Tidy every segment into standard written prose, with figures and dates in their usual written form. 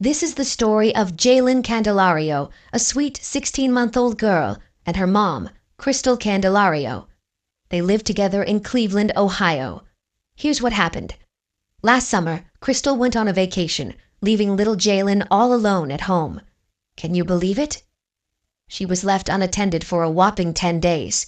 This is the story of Jaylen Candelario, a sweet 16-month-old girl, and her mom, Kristel Candelario. They lived together in Cleveland, Ohio. Here's what happened. Last summer, Kristel went on a vacation, leaving little Jaylen all alone at home. Can you believe it? She was left unattended for a whopping 10 days.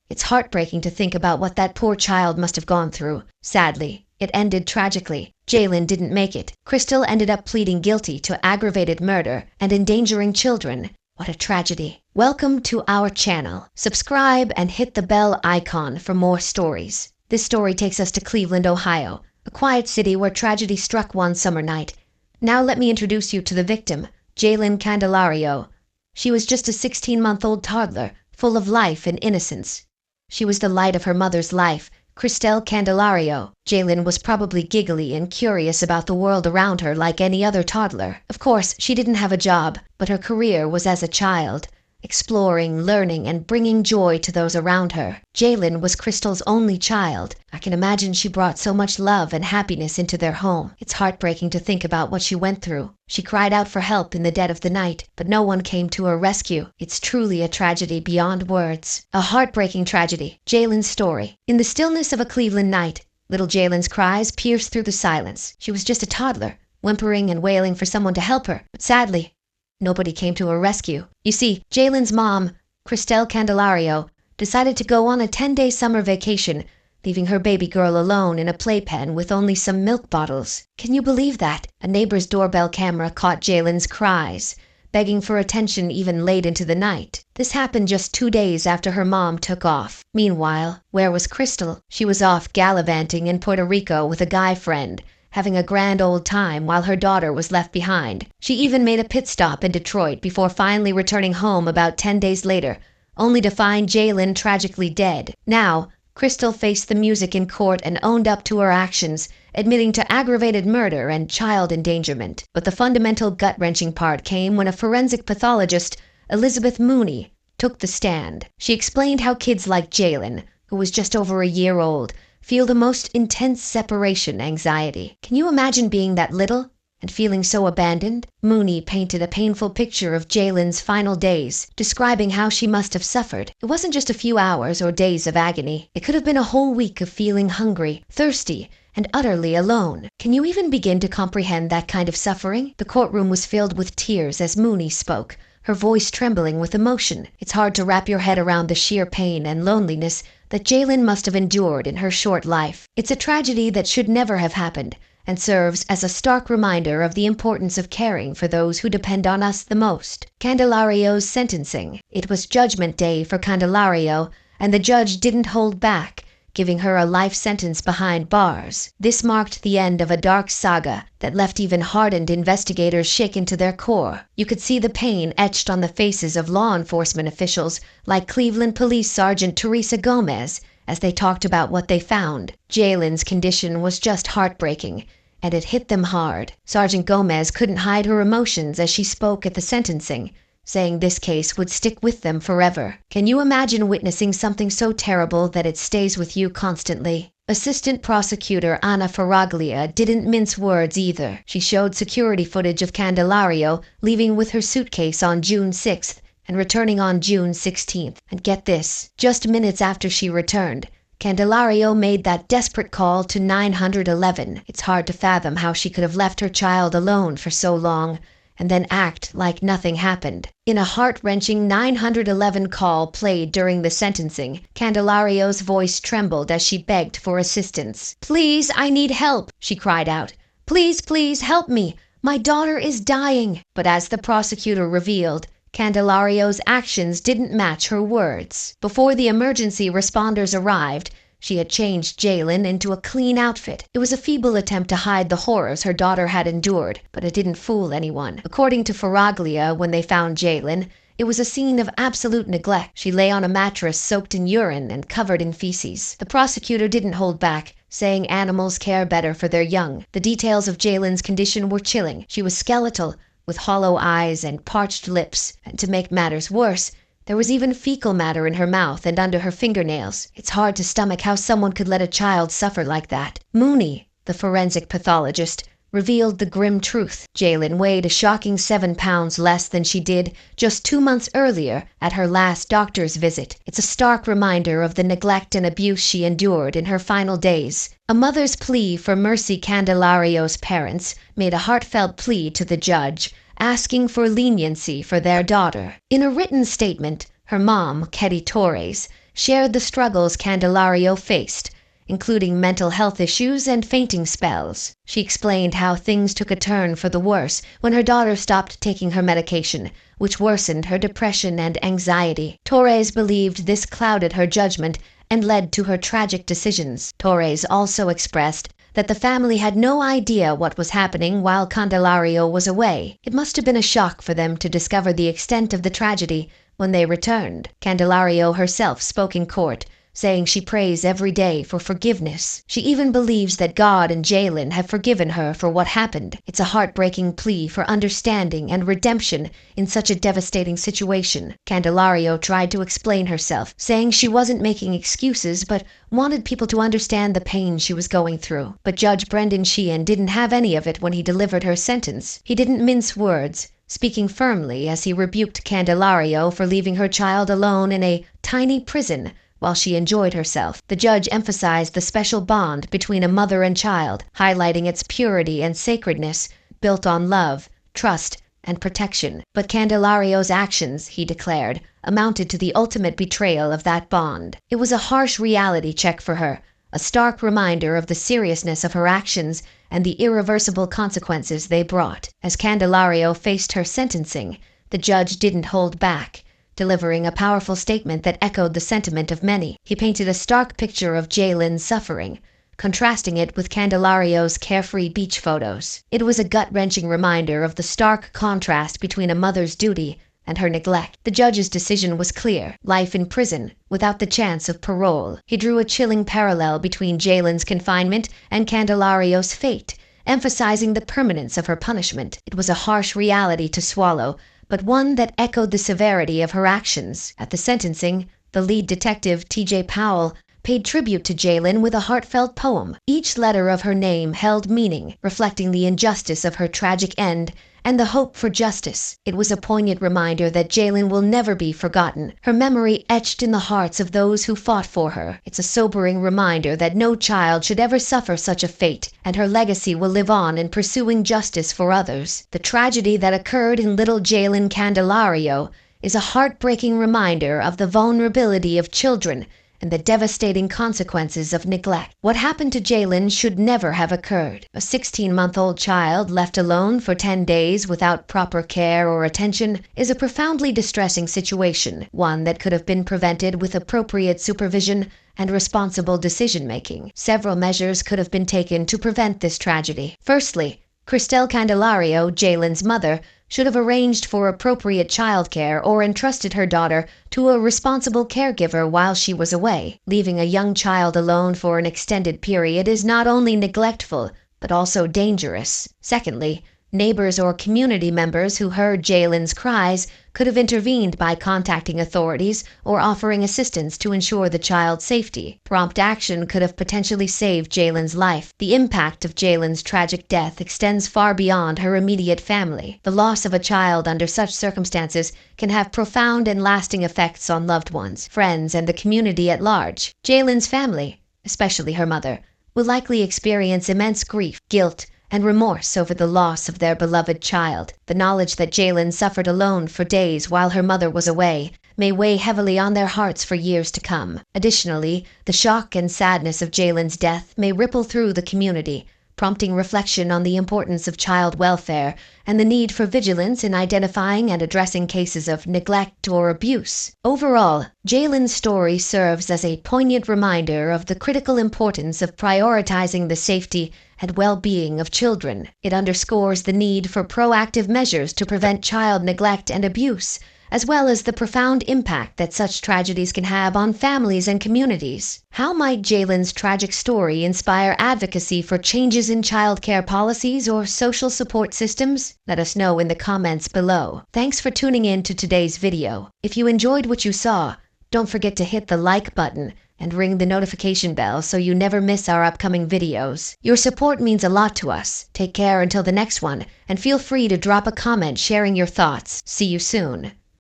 It's heartbreaking to think about what that poor child must have gone through. Sadly, it ended tragically. Jaylen didn't make it. Kristel ended up pleading guilty to aggravated murder and endangering children. What a tragedy. Welcome to our channel. Subscribe and hit the bell icon for more stories. This story takes us to Cleveland, Ohio, a quiet city where tragedy struck one summer night. Now let me introduce you to the victim, Jaylen Candelario. She was just a 16-month-old toddler, full of life and innocence. She was the light of her mother's life, Kristel Candelario. Jaylen was probably giggly and curious about the world around her like any other toddler. Of course, she didn't have a job, but her career was as a child, exploring, learning, and bringing joy to those around her. Jaylen was Kristel's only child. I can imagine she brought so much love and happiness into their home. It's heartbreaking to think about what she went through. She cried out for help in the dead of the night, but no one came to her rescue. It's truly a tragedy beyond words. A heartbreaking tragedy. Jaylen's story. In the stillness of a Cleveland night, little Jaylen's cries pierced through the silence. She was just a toddler, whimpering and wailing for someone to help her, but sadly, nobody came to her rescue. You see, Jaylen's mom, Kristel Candelario, decided to go on a 10-day summer vacation, leaving her baby girl alone in a playpen with only some milk bottles. Can you believe that? A neighbor's doorbell camera caught Jaylen's cries, begging for attention even late into the night. This happened just 2 days after her mom took off. Meanwhile, where was Kristel? She was off gallivanting in Puerto Rico with a guy friend, having a grand old time while her daughter was left behind. She even made a pit stop in Detroit before finally returning home about 10 days later, only to find Jaylen tragically dead. Now, Kristel faced the music in court and owned up to her actions, admitting to aggravated murder and child endangerment. But the fundamental gut-wrenching part came when a forensic pathologist, Elizabeth Mooney, took the stand. She explained how kids like Jaylen, who was just over a year old, feel the most intense separation anxiety. Can you imagine being that little and feeling so abandoned? Mooney painted a painful picture of Jaylen's final days, describing how she must have suffered. It wasn't just a few hours or days of agony. It could have been a whole week of feeling hungry, thirsty, and utterly alone. Can you even begin to comprehend that kind of suffering? The courtroom was filled with tears as Mooney spoke, her voice trembling with emotion. It's hard to wrap your head around the sheer pain and loneliness that Jaylen must have endured in her short life. It's a tragedy that should never have happened, and serves as a stark reminder of the importance of caring for those who depend on us the most. Candelario's sentencing. It was Judgment Day for Candelario, and the judge didn't hold back, giving her a life sentence behind bars. This marked the end of a dark saga that left even hardened investigators shaken to their core. You could see the pain etched on the faces of law enforcement officials like Cleveland Police Sergeant Teresa Gomez as they talked about what they found. Jaylen's condition was just heartbreaking, and it hit them hard. Sergeant Gomez couldn't hide her emotions as she spoke at the sentencing, saying this case would stick with them forever. Can you imagine witnessing something so terrible that it stays with you constantly? Assistant Prosecutor Anna Faraglia didn't mince words either. She showed security footage of Candelario leaving with her suitcase on June 6th and returning on June 16th. And get this, just minutes after she returned, Candelario made that desperate call to 911. It's hard to fathom how she could have left her child alone for so long, and then act like nothing happened. In a heart-wrenching 911 call played during the sentencing, Candelario's voice trembled as she begged for assistance. "Please, I need help," she cried out. "Please, please, help me. My daughter is dying." But as the prosecutor revealed, Candelario's actions didn't match her words. Before the emergency responders arrived, she had changed Jaylen into a clean outfit. It was a feeble attempt to hide the horrors her daughter had endured, but it didn't fool anyone. According to Faraglia, when they found Jaylen, it was a scene of absolute neglect. She lay on a mattress soaked in urine and covered in feces. The prosecutor didn't hold back, saying animals care better for their young. The details of Jaylen's condition were chilling. She was skeletal, with hollow eyes and parched lips, and to make matters worse, there was even fecal matter in her mouth and under her fingernails. It's hard to stomach how someone could let a child suffer like that. Mooney, the forensic pathologist, revealed the grim truth. Jaylen weighed a shocking 7 pounds less than she did just 2 months earlier at her last doctor's visit. It's a stark reminder of the neglect and abuse she endured in her final days. A mother's plea for mercy. Candelario's parents made a heartfelt plea to the judge, asking for leniency for their daughter. In a written statement, her mom, Ketty Torres, shared the struggles Candelario faced, including mental health issues and fainting spells. She explained how things took a turn for the worse when her daughter stopped taking her medication, which worsened her depression and anxiety. Torres believed this clouded her judgment and led to her tragic decisions. Torres also expressed that the family had no idea what was happening while Candelario was away. It must have been a shock for them to discover the extent of the tragedy when they returned. Candelario herself spoke in court, saying she prays every day for forgiveness. She even believes that God and Jaylen have forgiven her for what happened. It's a heartbreaking plea for understanding and redemption in such a devastating situation. Candelario tried to explain herself, saying she wasn't making excuses but wanted people to understand the pain she was going through. But Judge Brendan Sheehan didn't have any of it when he delivered her sentence. He didn't mince words, speaking firmly as he rebuked Candelario for leaving her child alone in a tiny prison while she enjoyed herself. The judge emphasized the special bond between a mother and child, highlighting its purity and sacredness, built on love, trust, and protection. But Candelario's actions, he declared, amounted to the ultimate betrayal of that bond. It was a harsh reality check for her, a stark reminder of the seriousness of her actions and the irreversible consequences they brought. As Candelario faced her sentencing, the judge didn't hold back, delivering a powerful statement that echoed the sentiment of many. He painted a stark picture of Jaylen's suffering, contrasting it with Candelario's carefree beach photos. It was a gut-wrenching reminder of the stark contrast between a mother's duty and her neglect. The judge's decision was clear: life in prison, without the chance of parole. He drew a chilling parallel between Jaylen's confinement and Candelario's fate, emphasizing the permanence of her punishment. It was a harsh reality to swallow, but one that echoed the severity of her actions. At the sentencing, the lead detective, T.J. Powell, paid tribute to Jaylen with a heartfelt poem. Each letter of her name held meaning, reflecting the injustice of her tragic end and the hope for justice. It was a poignant reminder that Jaylen will never be forgotten, her memory etched in the hearts of those who fought for her. It's a sobering reminder that no child should ever suffer such a fate, and her legacy will live on in pursuing justice for others. The tragedy that occurred in little Jaylen Candelario is a heartbreaking reminder of the vulnerability of children and the devastating consequences of neglect. What happened to Jaylen should never have occurred. A 16-month-old child left alone for 10 days without proper care or attention is a profoundly distressing situation, one that could have been prevented with appropriate supervision and responsible decision-making. Several measures could have been taken to prevent this tragedy. Firstly, Kristel Candelario, Jaylen's mother, should have arranged for appropriate childcare or entrusted her daughter to a responsible caregiver while she was away. Leaving a young child alone for an extended period is not only neglectful, but also dangerous. Secondly, neighbors or community members who heard Jaylen's cries could have intervened by contacting authorities or offering assistance to ensure the child's safety. Prompt action could have potentially saved Jaylen's life. The impact of Jaylen's tragic death extends far beyond her immediate family. The loss of a child under such circumstances can have profound and lasting effects on loved ones, friends, and the community at large. Jaylen's family, especially her mother, will likely experience immense grief, guilt, and remorse over the loss of their beloved child. The knowledge that Jaylen suffered alone for days while her mother was away may weigh heavily on their hearts for years to come. Additionally, the shock and sadness of Jaylen's death may ripple through the community, prompting reflection on the importance of child welfare and the need for vigilance in identifying and addressing cases of neglect or abuse. Overall, Jaylen's story serves as a poignant reminder of the critical importance of prioritizing the safety and well-being of children. It underscores the need for proactive measures to prevent child neglect and abuse, as well as the profound impact that such tragedies can have on families and communities. How might Jaylen's tragic story inspire advocacy for changes in childcare policies or social support systems? Let us know in the comments below. Thanks for tuning in to today's video. If you enjoyed what you saw, don't forget to hit the like button and ring the notification bell so you never miss our upcoming videos. Your support means a lot to us. Take care until the next one, and feel free to drop a comment sharing your thoughts. See you soon.